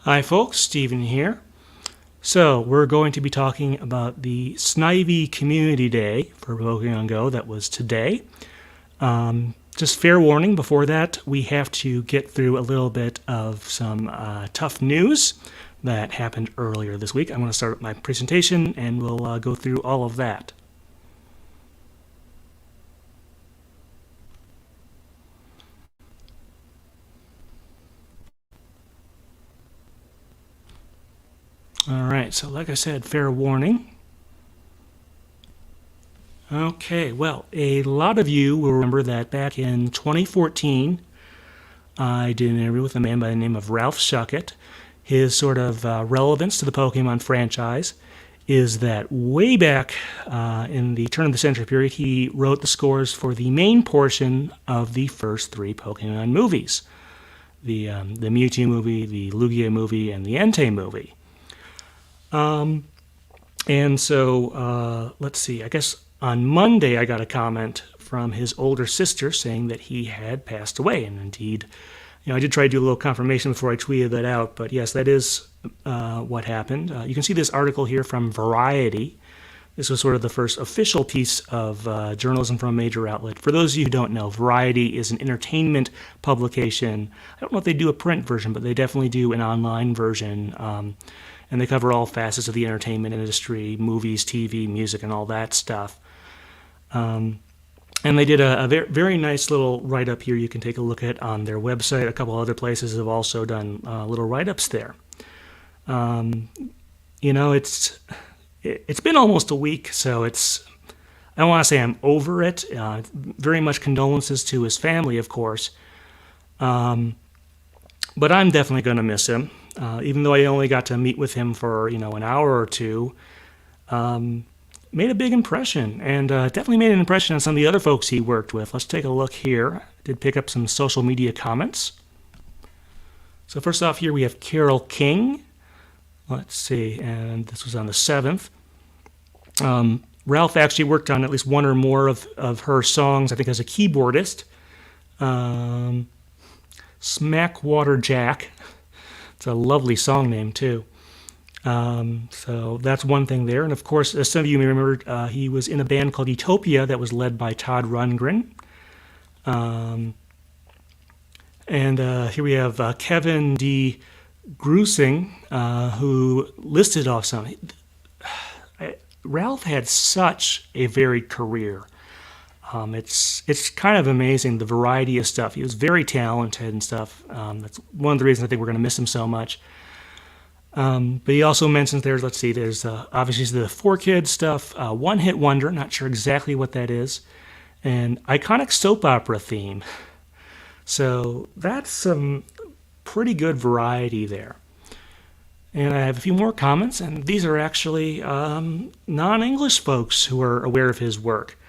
Hi folks, Steven here. So we're going to be talking about the Snivy Community Day for Pokemon Go that was today. Just fair warning, before that we have to get through a little bit of some tough news that happened earlier this week. I'm going to start my presentation and we'll go through all of that. Alright, so like I said, fair warning. Okay, well, a lot of you will remember that back in 2014, I did an interview with a man by the name of Ralph Suckett. His sort of relevance to the Pokemon franchise is that way back in the turn of the century period, he wrote the scores for the main portion of the first three Pokemon movies. The Mewtwo movie, the Lugia movie, and the Entei movie. And so, let's see, I guess on Monday I got a comment from his older sister saying that he had passed away. And indeed, I did try to do a little confirmation before I tweeted that out, but yes, that is what happened. You can see this article here from Variety. This was sort of the first official piece of journalism from a major outlet. For those of you who don't know, Variety is an entertainment publication. I don't know if they do a print version, but they definitely do an online version. And they cover all facets of the entertainment industry, movies, TV, music, and all that stuff. And they did a very, very nice little write-up here you can take a look at on their website. A couple other places have also done little write-ups there. It's been almost a week, so I don't want to say I'm over it. Very much condolences to his family, of course. But I'm definitely going to miss him. Even though I only got to meet with him for, an hour or two, made a big impression, and definitely made an impression on some of the other folks he worked with. Let's take a look here. I did pick up some social media comments. So first off here we have Carol King. Let's see, and this was on the 7th. Ralph actually worked on at least one or more of her songs, I think, as a keyboardist. Smackwater Jack. It's a lovely song name, too. So that's one thing there. And of course, as some of you may remember, he was in a band called Utopia that was led by Todd Rundgren. And here we have Kevin D. Grusing, who listed off some. Ralph had such a varied career. It's kind of amazing, the variety of stuff. He was very talented and stuff. That's one of the reasons I think we're going to miss him so much. But he also mentions there's obviously the 4Kids stuff, One Hit Wonder, not sure exactly what that is, and iconic soap opera theme. So that's some pretty good variety there. And I have a few more comments, and these are actually non-English folks who are aware of his work.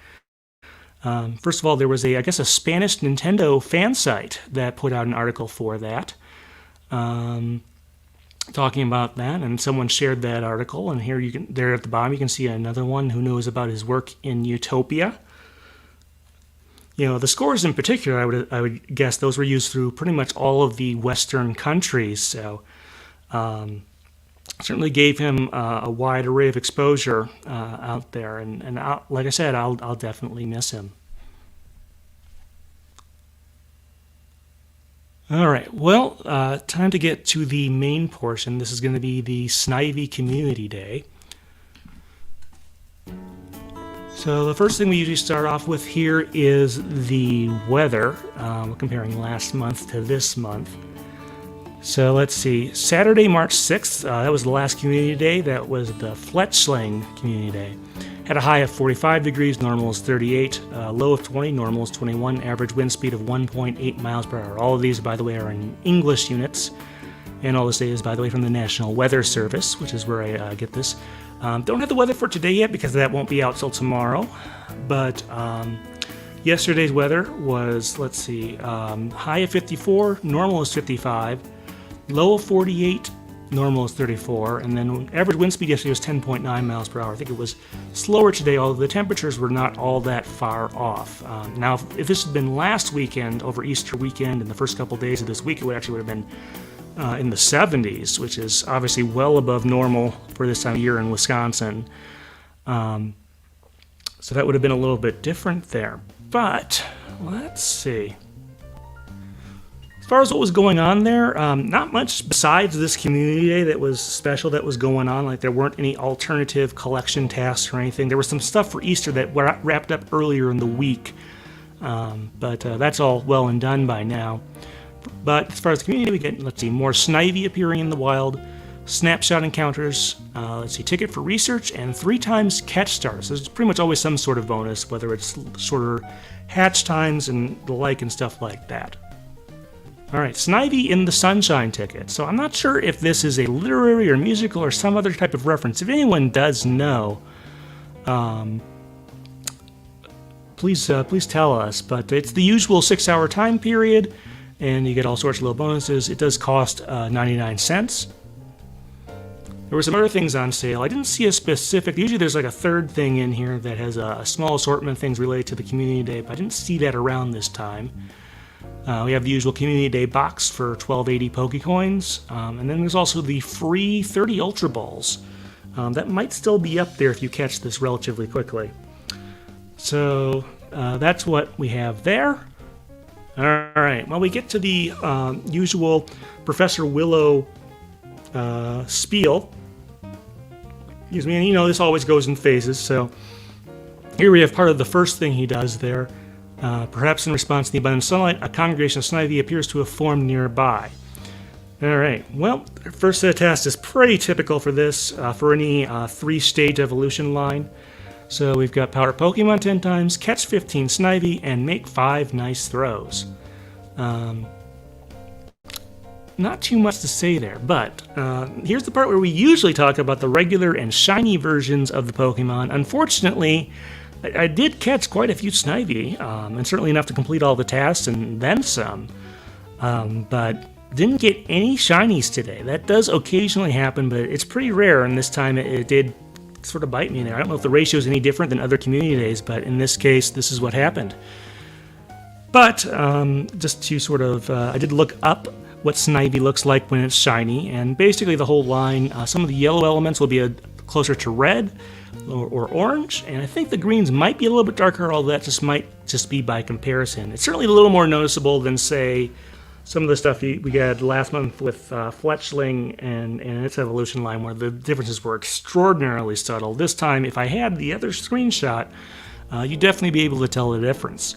First of all, there was a Spanish Nintendo fan site that put out an article for that, talking about that, and someone shared that article. And here there at the bottom, you can see another one who knows about his work in Utopia. The scores in particular, I would guess those were used through pretty much all of the Western countries. So certainly gave him a wide array of exposure out there, and like I said, I'll definitely miss him. All right, well, time to get to the main portion. This is going to be the Snivy Community Day. So the first thing we usually start off with here is the weather. We're comparing last month to this month. So let's see, Saturday, March 6th, that was the last community day. That was the Fletchling Community Day. Had a high of 45 degrees, normal is 38, low of 20, normal is 21, average wind speed of 1.8 miles per hour. All of these, by the way, are in English units. And all this data is, by the way, from the National Weather Service, which is where I get this. Don't have the weather for today yet because that won't be out till tomorrow. But yesterday's weather was, let's see, high of 54, normal is 55. Low of 48, normal is 34, and then average wind speed yesterday was 10.9 miles per hour. I think it was slower today, although the temperatures were not all that far off. Now, if this had been last weekend, over Easter weekend, and the first couple days of this week, it would have been in the 70s, which is obviously well above normal for this time of year in Wisconsin. So that would have been a little bit different there. But let's see. As far as what was going on there, not much besides this community day that was special that was going on. Like there weren't any alternative collection tasks or anything. There was some stuff for Easter that wrapped up earlier in the week. But that's all well and done by now. But as far as the community, we get, let's see, more Snivy appearing in the wild, snapshot encounters, let's see, ticket for research, and 3 times catch stars. There's pretty much always some sort of bonus, whether it's shorter hatch times and the like and stuff like that. All right, Snivy in the Sunshine ticket. So I'm not sure if this is a literary or musical or some other type of reference. If anyone does know, please tell us. But it's the usual 6-hour time period, and you get all sorts of little bonuses. It does cost 99 cents. There were some other things on sale. I didn't see a specific. Usually there's like a third thing in here that has a small assortment of things related to the community day, but I didn't see that around this time. We have the usual Community Day box for 1280 Pokecoins, and then there's also the free 30 Ultra Balls. That might still be up there if you catch this relatively quickly. So that's what we have there. Alright, well we get to the usual Professor Willow spiel. Excuse me, and you know this always goes in phases, so here we have part of the first thing he does there. Perhaps in response to the abundant sunlight, a congregation of Snivy appears to have formed nearby. Alright, well, first set of tasks is pretty typical for this, for any 3-stage evolution line. So we've got power Pokemon 10 times, catch 15 Snivy, and make 5 nice throws. Not too much to say there, but here's the part where we usually talk about the regular and shiny versions of the Pokemon. Unfortunately, I did catch quite a few Snivy, and certainly enough to complete all the tasks and then some, but didn't get any shinies today. That does occasionally happen, but it's pretty rare, and this time it did sort of bite me there. I don't know if the ratio is any different than other community days, but in this case, this is what happened. But just to sort of, I did look up what Snivy looks like when it's shiny, and basically the whole line, some of the yellow elements will be closer to red, or orange, and I think the greens might be a little bit darker, although that just might just be by comparison. It's certainly a little more noticeable than, say, some of the stuff we had last month with Fletchling and its evolution line, where the differences were extraordinarily subtle. This time, if I had the other screenshot, you'd definitely be able to tell the difference.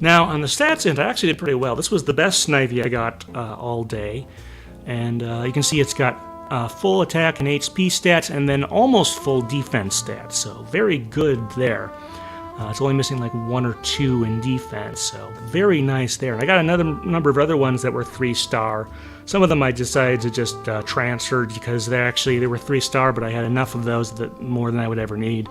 Now, on the stats end, I actually did pretty well. This was the best Snivy I got all day, and you can see it's got full attack and HP stats, and then almost full defense stats, so very good there. It's only missing like 1 or 2 in defense, so very nice there. And I got another number of other ones that were 3-star. Some of them I decided to just transfer because they were 3-star, but I had enough of those that more than I would ever need.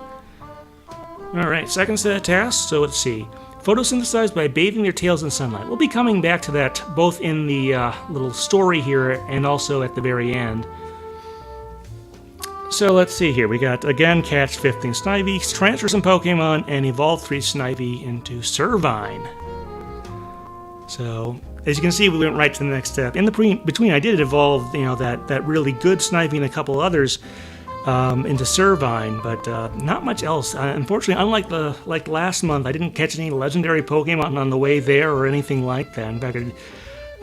Alright, second set of tasks, so let's see. Photosynthesized by bathing their tails in sunlight. We'll be coming back to that both in the little story here and also at the very end. So let's see here. We got, again, catch 15 Snivy, transfer some Pokemon, and evolve 3 Snivy into Servine. So, as you can see, we went right to the next step. In the between, I did evolve, that really good Snivy and a couple others into Servine, but not much else. Unfortunately, unlike last month, I didn't catch any legendary Pokemon on the way there or anything like that. In fact,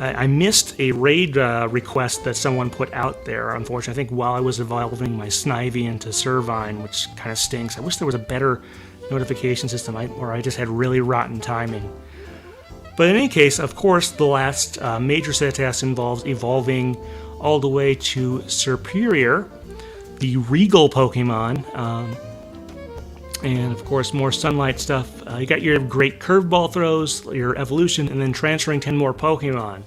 I missed a raid request that someone put out there, unfortunately. I think while I was evolving my Snivy into Servine, which kind of stinks. I wish there was a better notification system or I just had really rotten timing. But in any case, of course, the last major set of tasks involves evolving all the way to Superior, the Regal Pokemon, and of course more sunlight stuff. You got your great curveball throws, your evolution, and then transferring 10 more Pokemon.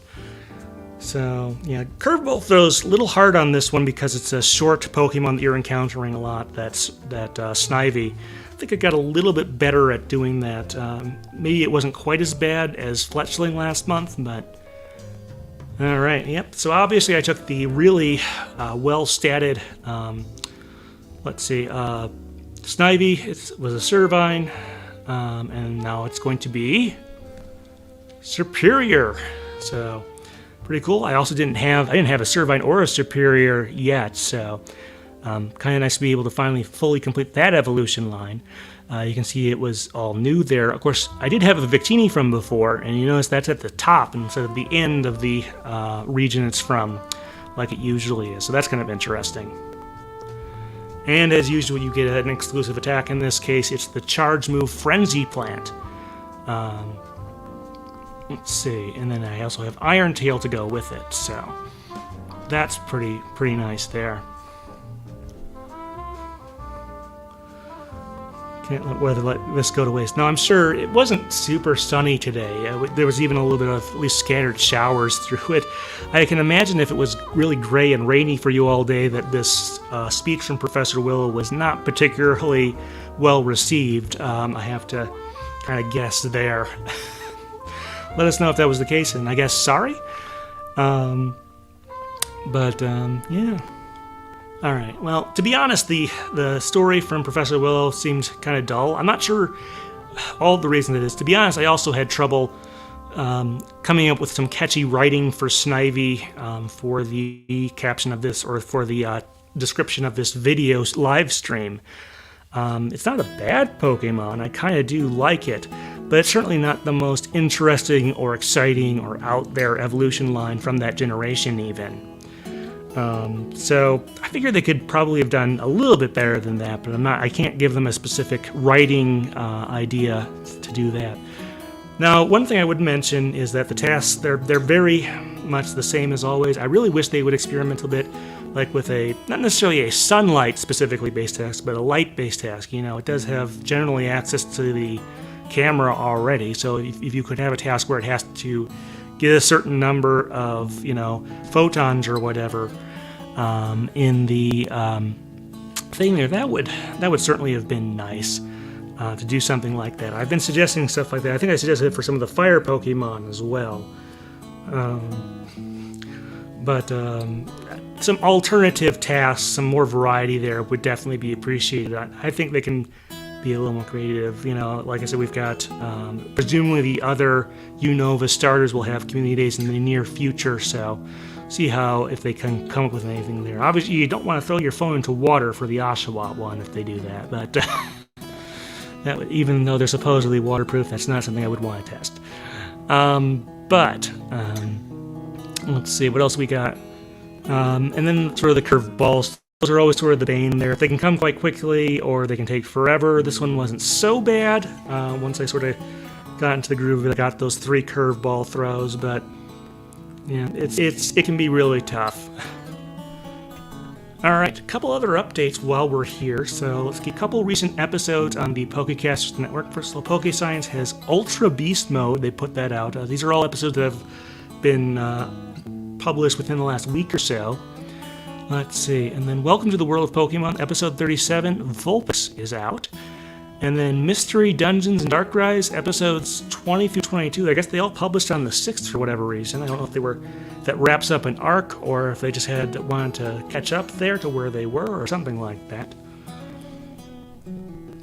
So yeah, curveball throws a little hard on this one because it's a short Pokemon that you're encountering a lot. That's Snivy. I think I got a little bit better at doing that. Maybe it wasn't quite as bad as Fletchling last month, but all right. Yep. So obviously I took the really well-statted. Let's see. Snivy, it was a Servine, and now it's going to be Superior. So pretty cool. I also didn't have a Servine or a Superior yet, so kind of nice to be able to finally fully complete that evolution line. You can see it was all new there. Of course, I did have a Victini from before, and you notice that's at the top instead of the end of the region it's from, like it usually is. So that's kind of interesting. And as usual, you get an exclusive attack. In this case, it's the Charge Move Frenzy Plant. Let's see, and then I also have Iron Tail to go with it, so that's pretty nice there. Can't let this go to waste. Now, I'm sure it wasn't super sunny today. There was even a little bit of at least scattered showers through it. I can imagine if it was really gray and rainy for you all day that this speech from Professor Willow was not particularly well received. I have to kind of guess there. Let us know if that was the case, and I guess sorry. Yeah. All right. Well, to be honest, the story from Professor Willow seemed kind of dull. I'm not sure all the reason it is. To be honest, I also had trouble coming up with some catchy writing for Snivy for the caption of this, or for the description of this video live stream. It's not a bad Pokemon. I kind of do like it, but it's certainly not the most interesting or exciting or out there evolution line from that generation even. So I figured they could probably have done a little bit better than that, but I can't give them a specific writing idea to do that. Now, one thing I would mention is that the tasks, they're very much the same as always. I really wish they would experiment a bit, like with not necessarily a sunlight specifically based task, but a light based task. You know, it does have generally access to the camera already, so if you could have a task where it has to get a certain number of, photons or whatever in the thing there, that would certainly have been nice to do something like that. I've been suggesting stuff like that. I think I suggested it for some of the fire Pokemon as well. But some alternative tasks, some more variety there would definitely be appreciated. I think they can be a little more creative. Like I said, we've got presumably the other Unova starters will have community days in the near future, so see if they can come up with anything there. Obviously, you don't want to throw your phone into water for the Oshawott one if they do that, but even though they're supposedly waterproof, that's not something I would want to test. Let's see, what else we got? And then sort of the curved balls. Those are always sort of the bane there. They can come quite quickly, or they can take forever. This one wasn't so bad. Once I sort of got into the groove, I got those 3 curveball throws, but yeah, it can be really tough. All right, a couple other updates while we're here. So let's get a couple recent episodes on the Pokecasters Network. First of all, PokeScience has Ultra Beast Mode. They put that out. These are all episodes that have been published within the last week or so. Let's see, and then Welcome to the World of Pokemon, episode 37, Vulpix is out. And then Mystery Dungeons and Darkrise, episodes 20 through 22. I guess they all published on the 6th for whatever reason. I don't know if that wraps up an arc, or if they just wanted to catch up there to where they were, or something like that.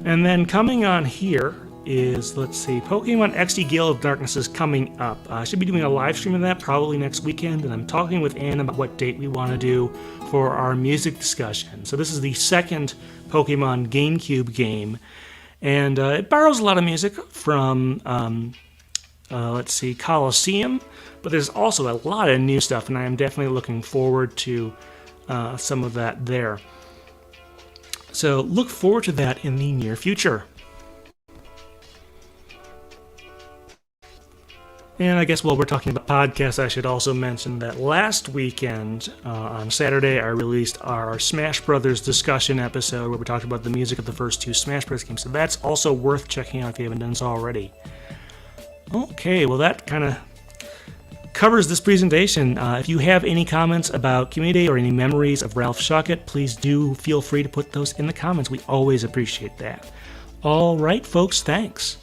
And then coming on here is, let's see, Pokemon XD Gale of Darkness is coming up. I should be doing a live stream of that probably next weekend, and I'm talking with Ann about what date we want to do for our music discussion. So this is the second Pokemon GameCube game, and it borrows a lot of music from, let's see, Colosseum, but there's also a lot of new stuff, and I am definitely looking forward to some of that there. So look forward to that in the near future. And I guess while we're talking about podcasts, I should also mention that last weekend, on Saturday, I released our Smash Brothers discussion episode where we talked about the music of the first 2 Smash Bros. Games. So that's also worth checking out if you haven't done so already. Okay, well that kind of covers this presentation. If you have any comments about Community Day or any memories of Ralph Suckett, please do feel free to put those in the comments. We always appreciate that. All right, folks, thanks.